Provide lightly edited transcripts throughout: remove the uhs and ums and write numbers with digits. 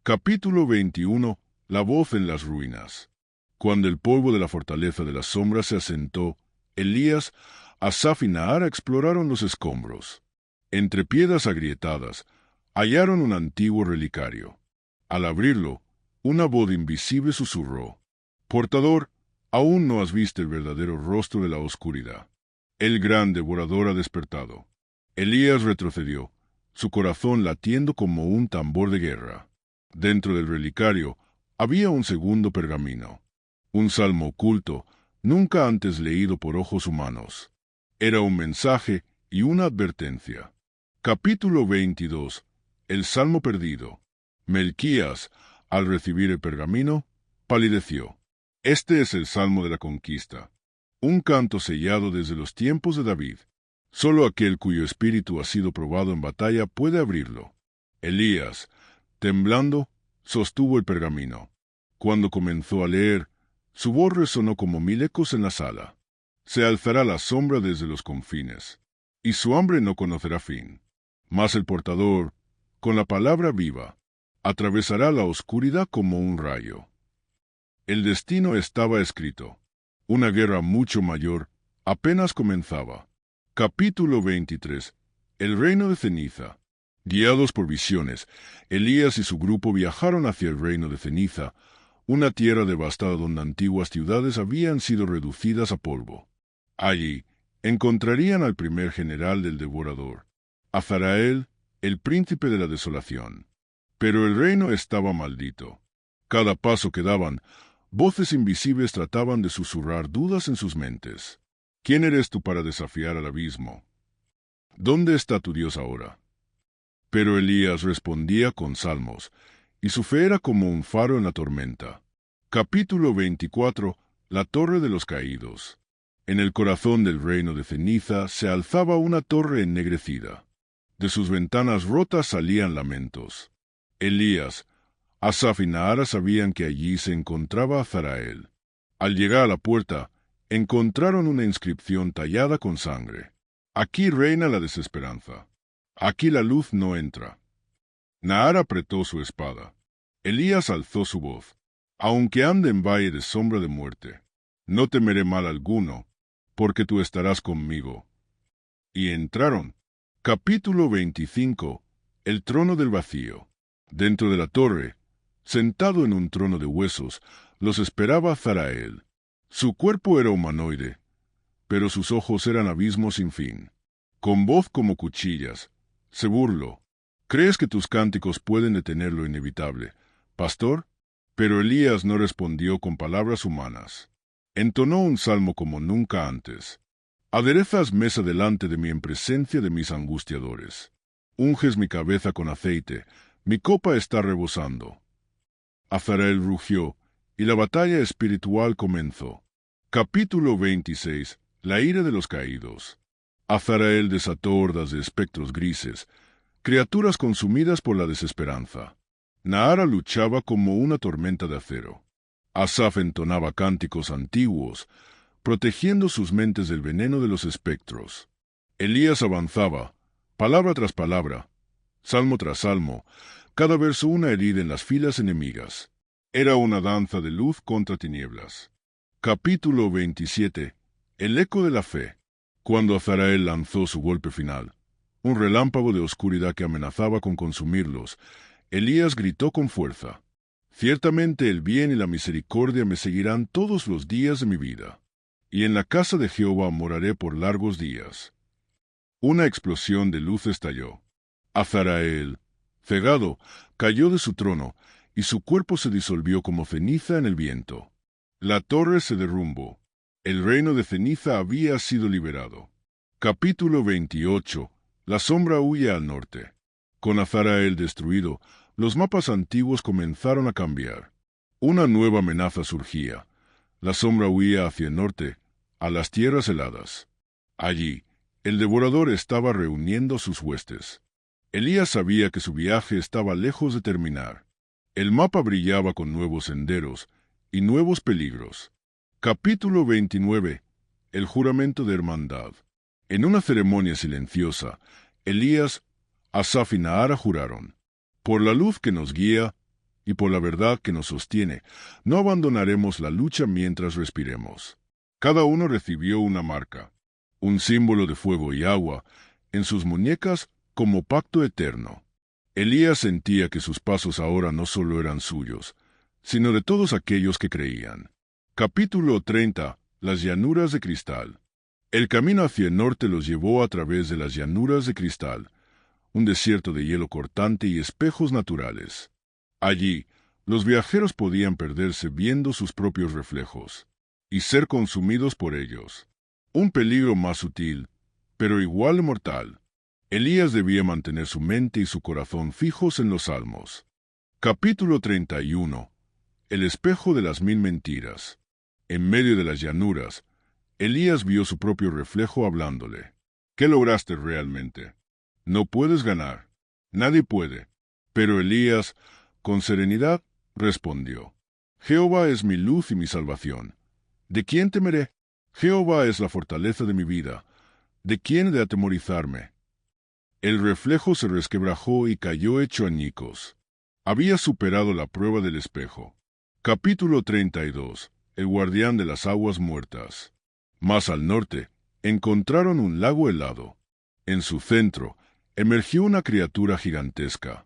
Capítulo 21. La voz en las ruinas. Cuando el polvo de la fortaleza de las sombras se asentó, Elías, Asaf y Nahara exploraron los escombros. Entre piedras agrietadas, hallaron un antiguo relicario. Al abrirlo, una voz invisible susurró: «Portador, aún no has visto el verdadero rostro de la oscuridad. El gran devorador ha despertado». Elías retrocedió, su corazón latiendo como un tambor de guerra. Dentro del relicario había un segundo pergamino, un salmo oculto, nunca antes leído por ojos humanos. Era un mensaje y una advertencia. Capítulo 22. El salmo perdido. Melquías, al recibir el pergamino, palideció. Este es el salmo de la conquista, un canto sellado desde los tiempos de David. Solo aquel cuyo espíritu ha sido probado en batalla puede abrirlo. Elías, temblando, sostuvo el pergamino. Cuando comenzó a leer, su voz resonó como 1000 ecos en la sala. Se alzará la sombra desde los confines, y su hambre no conocerá fin. Mas el portador, con la palabra viva, atravesará la oscuridad como un rayo. El destino estaba escrito. Una guerra mucho mayor apenas comenzaba. Capítulo 23. El reino de ceniza. Guiados por visiones, Elías y su grupo viajaron hacia el reino de ceniza, una tierra devastada donde antiguas ciudades habían sido reducidas a polvo. Allí encontrarían al primer general del devorador, Azarael, el príncipe de la desolación. Pero el reino estaba maldito. Cada paso que daban, voces invisibles trataban de susurrar dudas en sus mentes. ¿Quién eres tú para desafiar al abismo? ¿Dónde está tu Dios ahora? Pero Elías respondía con salmos, y su fe era como un faro en la tormenta. Capítulo 24. La torre de los caídos. En el corazón del reino de ceniza se alzaba una torre ennegrecida. De sus ventanas rotas salían lamentos. Elías, Asaf y Nahara sabían que allí se encontraba Azarael. Al llegar a la puerta, encontraron una inscripción tallada con sangre. Aquí reina la desesperanza. Aquí la luz no entra. Nahara apretó su espada. Elías alzó su voz. Aunque ande en valle de sombra de muerte, no temeré mal alguno, porque tú estarás conmigo. Y entraron. Capítulo 25. El trono del vacío. Dentro de la torre, sentado en un trono de huesos, los esperaba Azarael. Su cuerpo era humanoide, pero sus ojos eran abismos sin fin. Con voz como cuchillas, se burló. ¿Crees que tus cánticos pueden detener lo inevitable, pastor? Pero Elías no respondió con palabras humanas. Entonó un salmo como nunca antes. Aderezas mesa delante de mí en presencia de mis angustiadores. Unges mi cabeza con aceite, mi copa está rebosando. Azarael rugió, y la batalla espiritual comenzó. Capítulo 26. La ira de los caídos. Azarael desató hordas de espectros grises, criaturas consumidas por la desesperanza. Nahara luchaba como una tormenta de acero. Asaf entonaba cánticos antiguos, protegiendo sus mentes del veneno de los espectros. Elías avanzaba, palabra tras palabra, salmo tras salmo, cada verso una herida en las filas enemigas. Era una danza de luz contra tinieblas. Capítulo 27. El eco de la fe. Cuando Azarael lanzó su golpe final, un relámpago de oscuridad que amenazaba con consumirlos, Elías gritó con fuerza: «Ciertamente el bien y la misericordia me seguirán todos los días de mi vida, y en la casa de Jehová moraré por largos días». Una explosión de luz estalló. Azarael, cegado, cayó de su trono, y su cuerpo se disolvió como ceniza en el viento. La torre se derrumbó. El reino de ceniza había sido liberado. Capítulo 28. La sombra huye al norte. Con Azarael destruido, los mapas antiguos comenzaron a cambiar. Una nueva amenaza surgía. La sombra huía hacia el norte, a las tierras heladas. Allí, el devorador estaba reuniendo sus huestes. Elías sabía que su viaje estaba lejos de terminar. El mapa brillaba con nuevos senderos y nuevos peligros. Capítulo 29. El juramento de hermandad. En una ceremonia silenciosa, Elías, Asaf y Nahara juraron: «Por la luz que nos guía, y por la verdad que nos sostiene, no abandonaremos la lucha mientras respiremos. Cada uno recibió una marca, un símbolo de fuego y agua, en sus muñecas como pacto eterno. Elías sentía que sus pasos ahora no solo eran suyos, sino de todos aquellos que creían. Capítulo 30. Las llanuras de cristal. El camino hacia el norte los llevó a través de las llanuras de cristal, un desierto de hielo cortante y espejos naturales. Allí, los viajeros podían perderse viendo sus propios reflejos, y ser consumidos por ellos. Un peligro más sutil, pero igual de mortal. Elías debía mantener su mente y su corazón fijos en los salmos. Capítulo 31. El espejo de las 1000 mentiras. En medio de las llanuras, Elías vio su propio reflejo hablándole. ¿Qué lograste realmente? No puedes ganar. Nadie puede. Pero Elías, con serenidad, respondió. Jehová es mi luz y mi salvación. ¿De quién temeré? Jehová es la fortaleza de mi vida. ¿De quién he de atemorizarme? El reflejo se resquebrajó y cayó hecho añicos. Había superado la prueba del espejo. Capítulo 32. El guardián de las aguas muertas. Más al norte, encontraron un lago helado. En su centro, emergió una criatura gigantesca.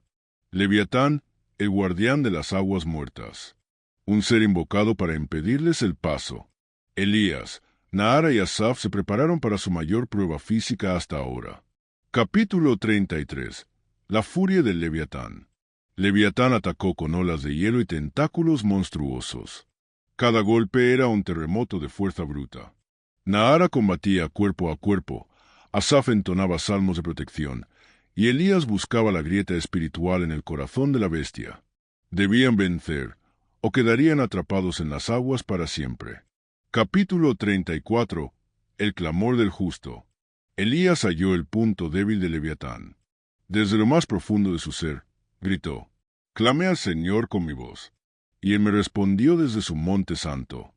Leviatán, el guardián de las aguas muertas. Un ser invocado para impedirles el paso. Elías, Naara y Asaf se prepararon para su mayor prueba física hasta ahora. Capítulo 33. La furia del Leviatán. Leviatán atacó con olas de hielo y tentáculos monstruosos. Cada golpe era un terremoto de fuerza bruta. Naara combatía cuerpo a cuerpo, Asaf entonaba salmos de protección, y Elías buscaba la grieta espiritual en el corazón de la bestia. Debían vencer, o quedarían atrapados en las aguas para siempre. Capítulo 34. El clamor del justo. Elías halló el punto débil de Leviatán. Desde lo más profundo de su ser, gritó, «Clamé al Señor con mi voz, y él me respondió desde su monte santo».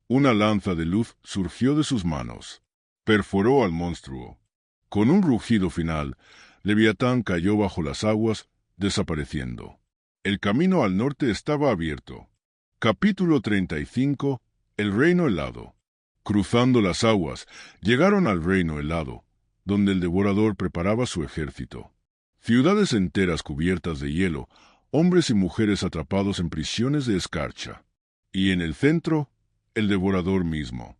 Una lanza de luz surgió de sus manos, perforó al monstruo. Con un rugido final, Leviatán cayó bajo las aguas, desapareciendo. El camino al norte estaba abierto. Capítulo 35. El reino helado. Cruzando las aguas, llegaron al reino helado, donde el devorador preparaba su ejército. Ciudades enteras cubiertas de hielo, hombres y mujeres atrapados en prisiones de escarcha. Y en el centro, el devorador mismo.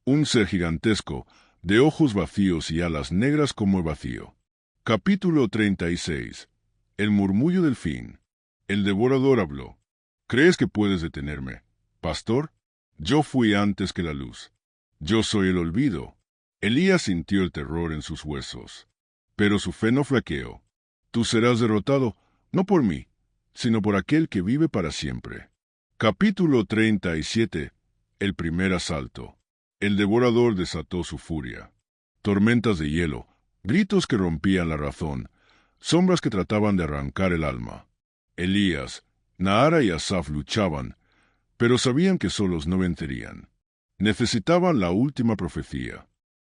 Un ser gigantesco, de ojos vacíos y alas negras como el vacío. Capítulo 36. El murmullo del fin. El devorador habló. ¿Crees que puedes detenerme, pastor? Yo fui antes que la luz. Yo soy el olvido. Elías sintió el terror en sus huesos. Pero su fe no flaqueó. Tú serás derrotado, no por mí, sino por aquel que vive para siempre. Capítulo 37. El primer asalto. El devorador desató su furia. Tormentas de hielo, gritos que rompían la razón, sombras que trataban de arrancar el alma. Elías, Naara y Asaf luchaban, pero sabían que solos no vencerían. Necesitaban la última profecía.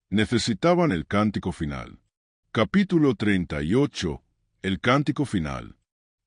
Necesitaban el cántico final. Capítulo 38. El cántico final.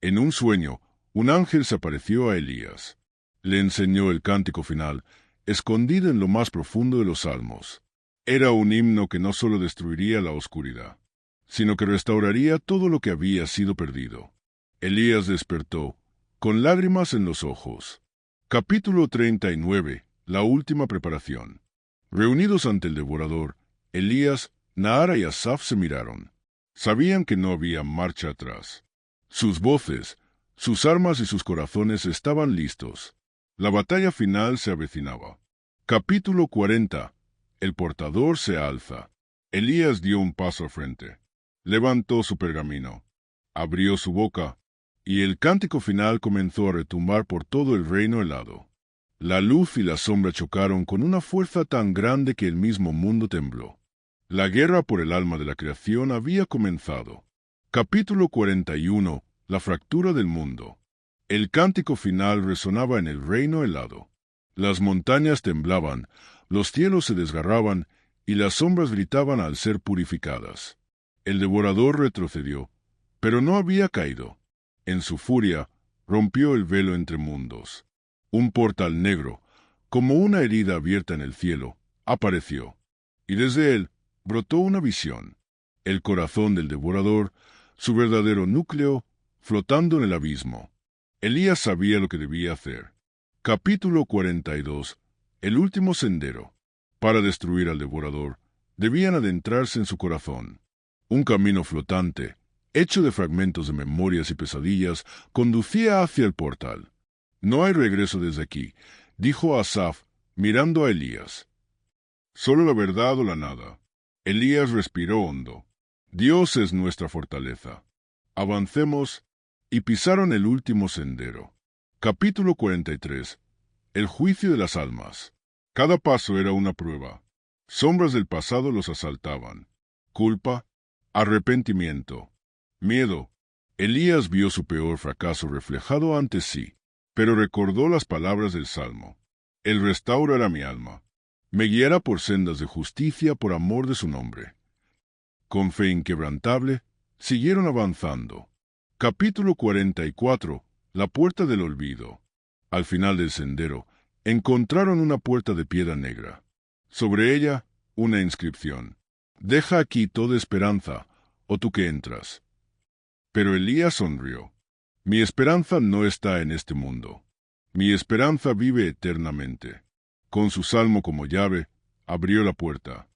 En un sueño, un ángel se apareció a Elías. Le enseñó el cántico final, escondido en lo más profundo de los salmos. Era un himno que no solo destruiría la oscuridad, sino que restauraría todo lo que había sido perdido. Elías despertó, con lágrimas en los ojos. Capítulo 39. La última preparación. Reunidos ante el devorador, Elías, Naara y Asaf se miraron. Sabían que no había marcha atrás. Sus voces, sus armas y sus corazones estaban listos. La batalla final se avecinaba. Capítulo 40. El portador se alza. Elías dio un paso al frente. Levantó su pergamino. Abrió su boca, y el cántico final comenzó a retumbar por todo el reino helado. La luz y la sombra chocaron con una fuerza tan grande que el mismo mundo tembló. La guerra por el alma de la creación había comenzado. Capítulo 41. La fractura del mundo. El cántico final resonaba en el reino helado. Las montañas temblaban, los cielos se desgarraban, y las sombras gritaban al ser purificadas. El devorador retrocedió, pero no había caído. En su furia, rompió el velo entre mundos. Un portal negro, como una herida abierta en el cielo, apareció, y desde él brotó una visión: el corazón del devorador, su verdadero núcleo, flotando en el abismo. Elías sabía lo que debía hacer. Capítulo 42. El último sendero. Para destruir al devorador, debían adentrarse en su corazón. Un camino flotante, hecho de fragmentos de memorias y pesadillas, conducía hacia el portal. «No hay regreso desde aquí», dijo Asaf, mirando a Elías. «Solo la verdad o la nada». Elías respiró hondo. «Dios es nuestra fortaleza. Avancemos», y pisaron el último sendero. Capítulo 43. El juicio de las almas. Cada paso era una prueba. Sombras del pasado los asaltaban. Culpa, arrepentimiento, miedo. Elías vio su peor fracaso reflejado ante sí, pero recordó las palabras del Salmo: «Él restaurará mi alma. Me guiará por sendas de justicia por amor de su nombre». Con fe inquebrantable, siguieron avanzando. Capítulo 44. La puerta del olvido. Al final del sendero, encontraron una puerta de piedra negra. Sobre ella, una inscripción: «Deja aquí toda esperanza, o tú que entras». Pero Elías sonrió. «Mi esperanza no está en este mundo. Mi esperanza vive eternamente». Con su salmo como llave, abrió la puerta,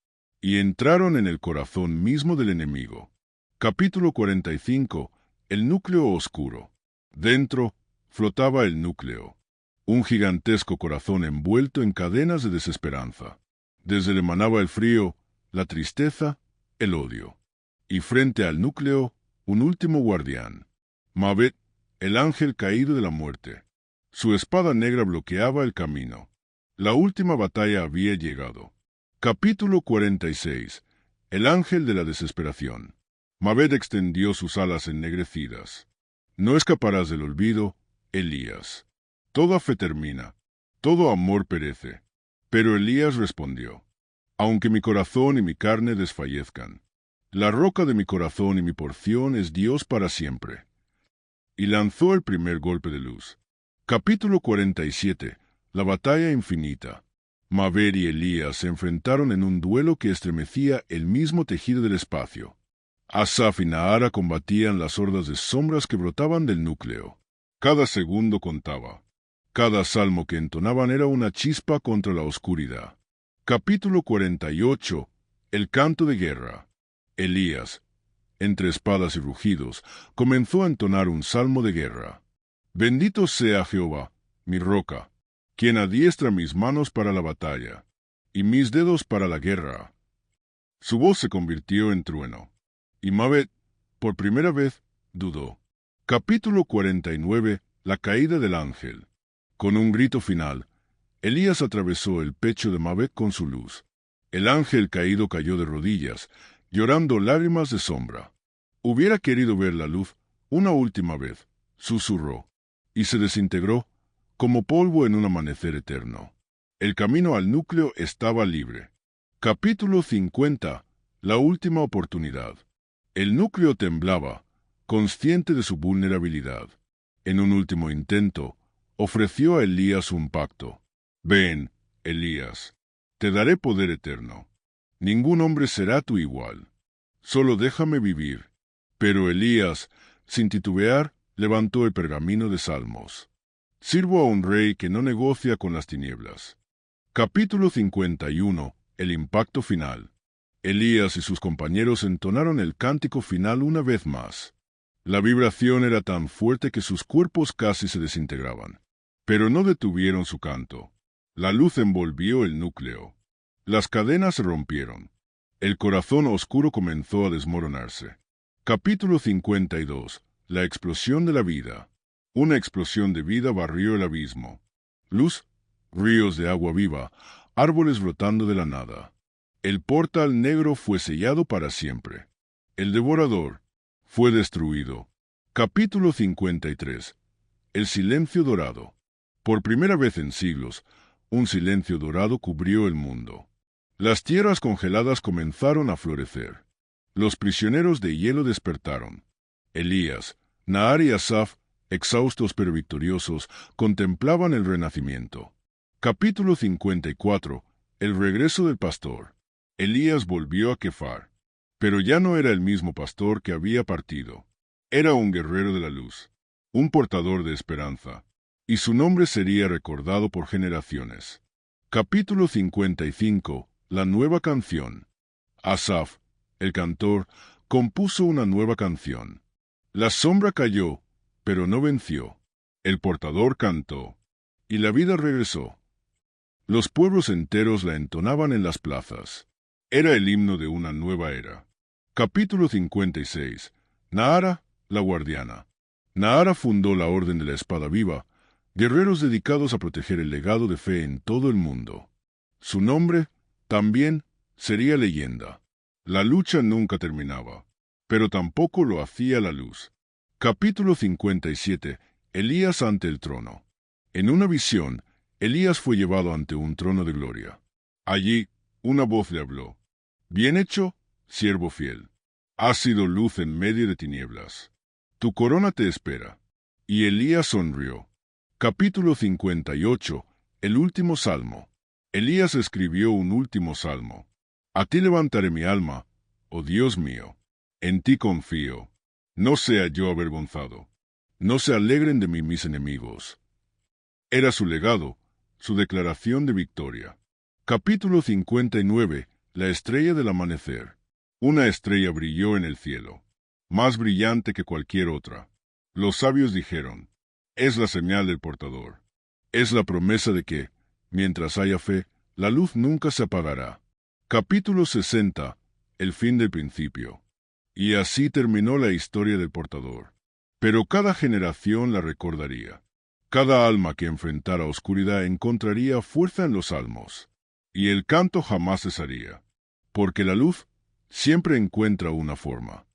y entraron en el corazón mismo del enemigo. Capítulo 45. El núcleo oscuro. Dentro flotaba el núcleo, un gigantesco corazón envuelto en cadenas de desesperanza. Desde él emanaba el frío, la tristeza, el odio. Y frente al núcleo, un último guardián: Mabet, el ángel caído de la muerte. Su espada negra bloqueaba el camino. La última batalla había llegado. Capítulo 46. El ángel de la desesperación. Mabet extendió sus alas ennegrecidas. «No escaparás del olvido, Elías. Toda fe termina, todo amor perece». Pero Elías respondió: «Aunque mi corazón y mi carne desfallezcan, la roca de mi corazón y mi porción es Dios para siempre». Y lanzó el primer golpe de luz. Capítulo 47. La batalla infinita. Mabet y Elías se enfrentaron en un duelo que estremecía el mismo tejido del espacio. Asaf y Nahara combatían las hordas de sombras que brotaban del núcleo. Cada segundo contaba. Cada salmo que entonaban era una chispa contra la oscuridad. Capítulo 48. El canto de guerra. Elías, entre espadas y rugidos, comenzó a entonar un salmo de guerra. «Bendito sea Jehová, mi roca, quien adiestra mis manos para la batalla, y mis dedos para la guerra». Su voz se convirtió en trueno, y Mabet, por primera vez, dudó. Capítulo 49. La caída del ángel. Con un grito final, Elías atravesó el pecho de Mabet con su luz. El ángel caído cayó de rodillas, llorando lágrimas de sombra. «Hubiera querido ver la luz una última vez», susurró, y se desintegró como polvo en un amanecer eterno. El camino al núcleo estaba libre. Capítulo 50. La última oportunidad. El núcleo temblaba, consciente de su vulnerabilidad. En un último intento, ofreció a Elías un pacto: «Ven, Elías, te daré poder eterno. Ningún hombre será tu igual. Solo déjame vivir». Pero Elías, sin titubear, levantó el pergamino de Salmos. «Sirvo a un rey que no negocia con las tinieblas». Capítulo 51. El impacto final. Elías y sus compañeros entonaron el cántico final una vez más. La vibración era tan fuerte que sus cuerpos casi se desintegraban. Pero no detuvieron su canto. La luz envolvió el núcleo. Las cadenas se rompieron. El corazón oscuro comenzó a desmoronarse. Capítulo 52. La explosión de la vida. Una explosión de vida barrió el abismo. Luz, ríos de agua viva, árboles brotando de la nada. El portal negro fue sellado para siempre. El devorador fue destruido. Capítulo 53. El silencio dorado. Por primera vez en siglos, un silencio dorado cubrió el mundo. Las tierras congeladas comenzaron a florecer. Los prisioneros de hielo despertaron. Elías, Nahara y Asaf exhaustos pero victoriosos, contemplaban el renacimiento. Capítulo 54. El regreso del pastor. Elías volvió a Kefar. Pero ya no era el mismo pastor que había partido. Era un guerrero de la luz, un portador de esperanza, y su nombre sería recordado por generaciones. Capítulo 55. La nueva canción. Asaf, el cantor, compuso una nueva canción. La sombra cayó, pero no venció. El portador cantó, y la vida regresó. Los pueblos enteros la entonaban en las plazas. Era el himno de una nueva era. Capítulo 56. Nahara, la guardiana. Nahara fundó la Orden de la Espada Viva, guerreros dedicados a proteger el legado de fe en todo el mundo. Su nombre, también, sería leyenda. La lucha nunca terminaba, pero tampoco lo hacía la luz. Capítulo 57. Elías ante el trono. En una visión, Elías fue llevado ante un trono de gloria. Allí, una voz le habló. Bien hecho, siervo fiel. Has sido luz en medio de tinieblas. Tu corona te espera. Y Elías sonrió. Capítulo 58. El último salmo. Elías escribió un último salmo. A ti levantaré mi alma, oh Dios mío. En ti confío. No sea yo avergonzado. No se alegren de mí mis enemigos. Era su legado, su declaración de victoria. Capítulo 59. La estrella del amanecer. Una estrella brilló en el cielo, más brillante que cualquier otra. Los sabios dijeron, es la señal del portador. Es la promesa de que, mientras haya fe, la luz nunca se apagará. Capítulo 60. El fin del principio. Y así terminó la historia del portador. Pero cada generación la recordaría. Cada alma que enfrentara oscuridad encontraría fuerza en los salmos. Y el canto jamás cesaría. Porque la luz siempre encuentra una forma.